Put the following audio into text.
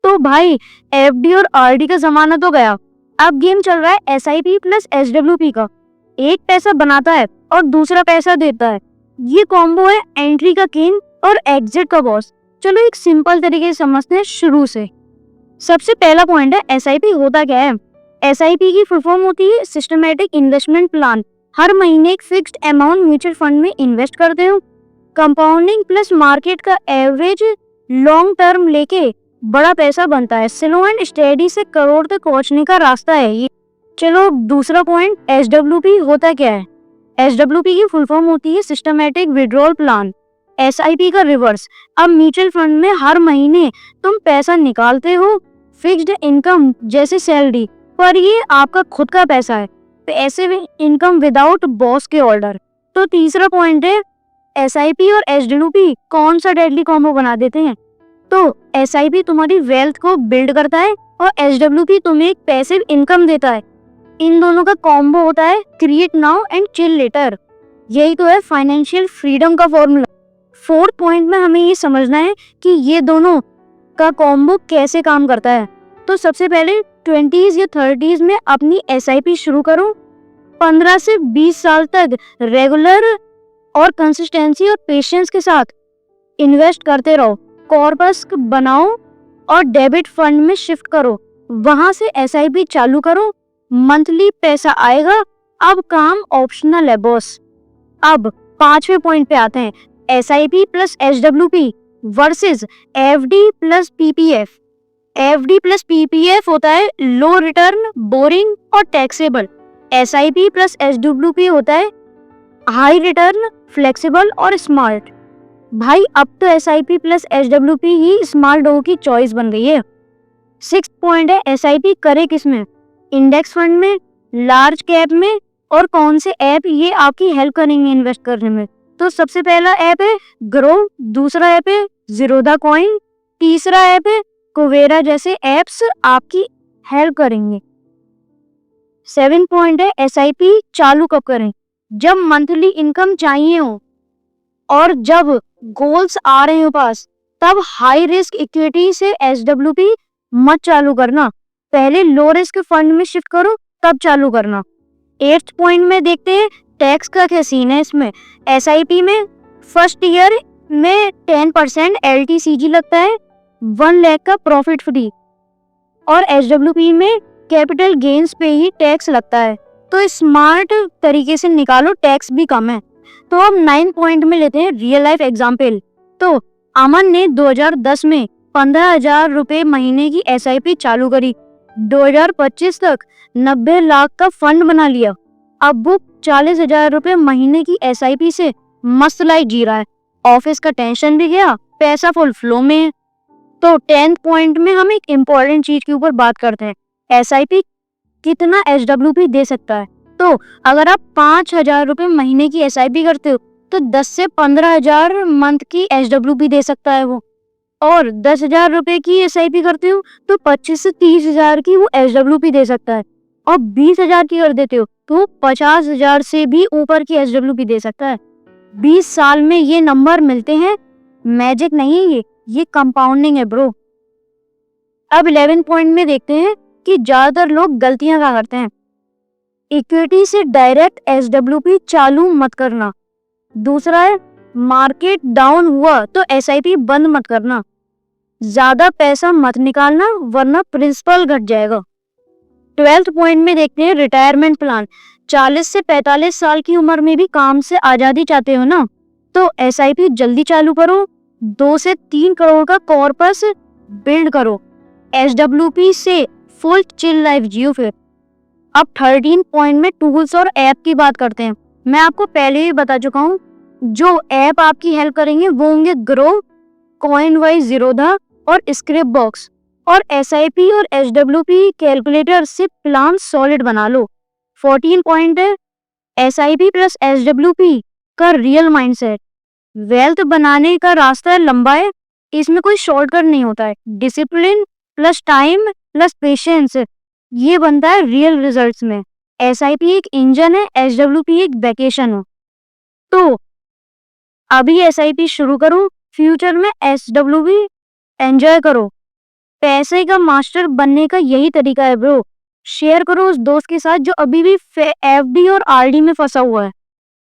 तो भाई एफडी और आरडी का जमाना तो गया, अब गेम चल रहा है एसआईपी प्लस एसडब्ल्यूपी का। एक पैसा बनाता है और दूसरा पैसा देता है, ये कॉम्बो है एंट्री का किंग और एग्जिट का बॉस। चलो एक सिंपल तरीके से समझते हैं शुरू से। सबसे पहला पॉइंट है एसआईपी होता क्या है। एसआईपी की फुल फॉर्म होती है सिस्टमैटिक इन्वेस्टमेंट प्लान। हर महीने एक फिक्स्ड अमाउंट म्यूचुअल फंड में इन्वेस्ट करते हो। कंपाउंडिंग प्लस मार्केट का एवरेज लॉन्ग टर्म लेके बड़ा पैसा बनता है। स्लो एंड स्टेडी से करोड़ तक पहुंचने का रास्ता है ये। चलो दूसरा पॉइंट, एसडब्ल्यूपी होता क्या है। एसडब्ल्यूपी की फुल फॉर्म होती है सिस्टमैटिक विड्रॉल प्लान, एसआईपी का रिवर्स। अब म्यूचुअल फंड में हर महीने तुम पैसा निकालते हो, फिक्स्ड इनकम जैसे सैलरी, पर ये आपका खुद का पैसा है, पैसिव इनकम विदाउट बॉस के ऑर्डर। तो तीसरा पॉइंट है एसआईपी और एसडब्ल्यूपी कौन सा डेडली कॉम्बो बना देते हैं। तो एसआईपी तुम्हारी वेल्थ को बिल्ड करता है और एसडब्ल्यूपी तुम्हें एक पैसिव इनकम देता है। इन दोनों का कॉम्बो होता है create now and chill later. यही तो है फाइनेंशियल फ्रीडम का फॉर्मूला। फोर्थ पॉइंट में हमें ये समझना है कि ये दोनों का कॉम्बो कैसे काम करता है। तो सबसे पहले 20s या 30s में अपनी एसआईपी शुरू करो। 15 से 20 साल तक रेगुलर और कंसिस्टेंसी और पेशेंस के साथ इन्वेस्ट करते रहो। कॉर्पस बनाओ और डेबिट फंड में शिफ्ट करो, वहां से एसआईपी चालू करो, मंथली पैसा आएगा। अब काम ऑप्शनल है बॉस। अब पांचवें पॉइंट पे आते हैं, SIP plus SWP versus FD plus PPF. FD plus PPF होता है लो रिटर्न, बोरिंग और टैक्सेबल। एसआईपी प्लस एसडब्ल्यूपी होता है हाई रिटर्न, फ्लेक्सिबल और स्मार्ट। भाई अब तो एसआईपी प्लस एसडब्ल्यूपी ही स्मार्ट डो की चॉइस बन गई है। सिक्स्थ पॉइंट है एसआईपी करे किसमें, इंडेक्स फंड में, लार्ज कैप में, और कौन से ऐप ये आपकी हेल्प करेंगे इन्वेस्ट करने में। तो सबसे पहला ऐप है ग्रो, दूसरा ऐप है जीरोधा कॉइन, तीसरा ऐप है कुवेरा जैसे ऐप्स आपकी हेल्प करेंगे। 7 पॉइंट है एसआईपी चालू कब करें, जब मंथली इनकम चाहिए हो और जब गोल्स आ रहे हो पास, तब हाई रिस्क इक्विटी से एसडब्ल्यूपी मत चालू करना, पहले लो रिस्क फंड में शिफ्ट करो तब चालू करना। 8th पॉइंट में देखते हैं टैक्स का क्या सीन है इसमें। एसआईपी में फर्स्ट ईयर में 10% एलटीसीजी लगता है, 1 लाख का प्रॉफिट फ्री, और एसडब्ल्यूपी में कैपिटल गेन्स पे ही टैक्स लगता है। तो स्मार्ट तरीके से निकालो, टैक्स भी कम है। तो अब 9 पॉइंट में लेते हैं रियल लाइफ एग्जाम्पल। तो अमन ने 2010 में 15,000 रुपए महीने की एसआईपी चालू करी, 2025 तक 90 लाख का फंड बना लिया। अब वो 40,000 रुपए महीने की एसआईपी से मस्त लाइफ जी रहा है, ऑफिस का टेंशन भी गया, पैसा फुल फ्लो में है। तो 10th पॉइंट में हम एक इम्पोर्टेंट चीज के ऊपर बात करते हैं, एसआईपी कितना एसडब्ल्यूपी दे सकता है। तो अगर आप 5,000 रुपए महीने की एसआईपी करते हो तो 10 से 15,000 मंथ की एसडब्ल्यूपी दे सकता है वो, और 10,000 रुपए की एसआईपी करते हो तो 25 से 30,000 की वो एसडब्ल्यूपी दे सकता है, और 20,000 की कर देते हो तो 50,000 से भी ऊपर की एसडब्ल्यूपी दे सकता है। 20 साल में ये नंबर मिलते हैं, मैजिक नहीं है ये कंपाउंडिंग है ब्रो। अब 11 पॉइंट में देखते हैं कि ज्यादातर लोग गलतियां क्या करते हैं। इक्विटी से डायरेक्ट एसडब्ल्यूपी चालू मत करना। दूसरा है मार्केट डाउन हुआ तो एसआईपी बंद मत करना। ज्यादा पैसा मत निकालना वरना प्रिंसिपल घट जाएगा। 12th पॉइंट में देखते हैं रिटायरमेंट प्लान। 40 से 45 साल की उम्र में भी काम से आजादी चाहते हो ना, तो एसआईपी जल्दी चालू करो। 2 से 3 करोड़ का कॉर्पस बिल्ड करो, एसडब्ल्यूपी से फुल चिल लाइफ जियो फिर। अब 13 पॉइंट में टूल्स और ऐप की बात करते हैं। मैं आपको पहले ही बता चुका हूँ, जो ऐप आपकी हेल्प करेंगे वो होंगे ग्रो, कॉइनवाइज, जीरोधा और स्क्रिप्ट बॉक्स। और एसआईपी और एसडब्ल्यूपी कैलकुलेटर से प्लान सॉलिड बना लो। 14 पॉइंट है एसआईपी प्लस एसडब्ल्यूपी का रियल माइंडसेट। वेल्थ बनाने का रास्ता लंबा है, इसमें कोई शॉर्टकट नहीं होता है। Discipline plus time plus patience, ये बनता है रियल रिजल्ट्स में। एसआईपी एक इंजन है, एसडब्ल्यूपी एक वैकेशन हो। तो अभी एसआईपी शुरू करो, फ्यूचर में एसडब्ल्यूपी एंजॉय करो। पैसे का मास्टर बनने का यही तरीका है ब्रो। शेयर करो उस दोस्त के साथ जो अभी भी एफडी और आरडी में फंसा हुआ है।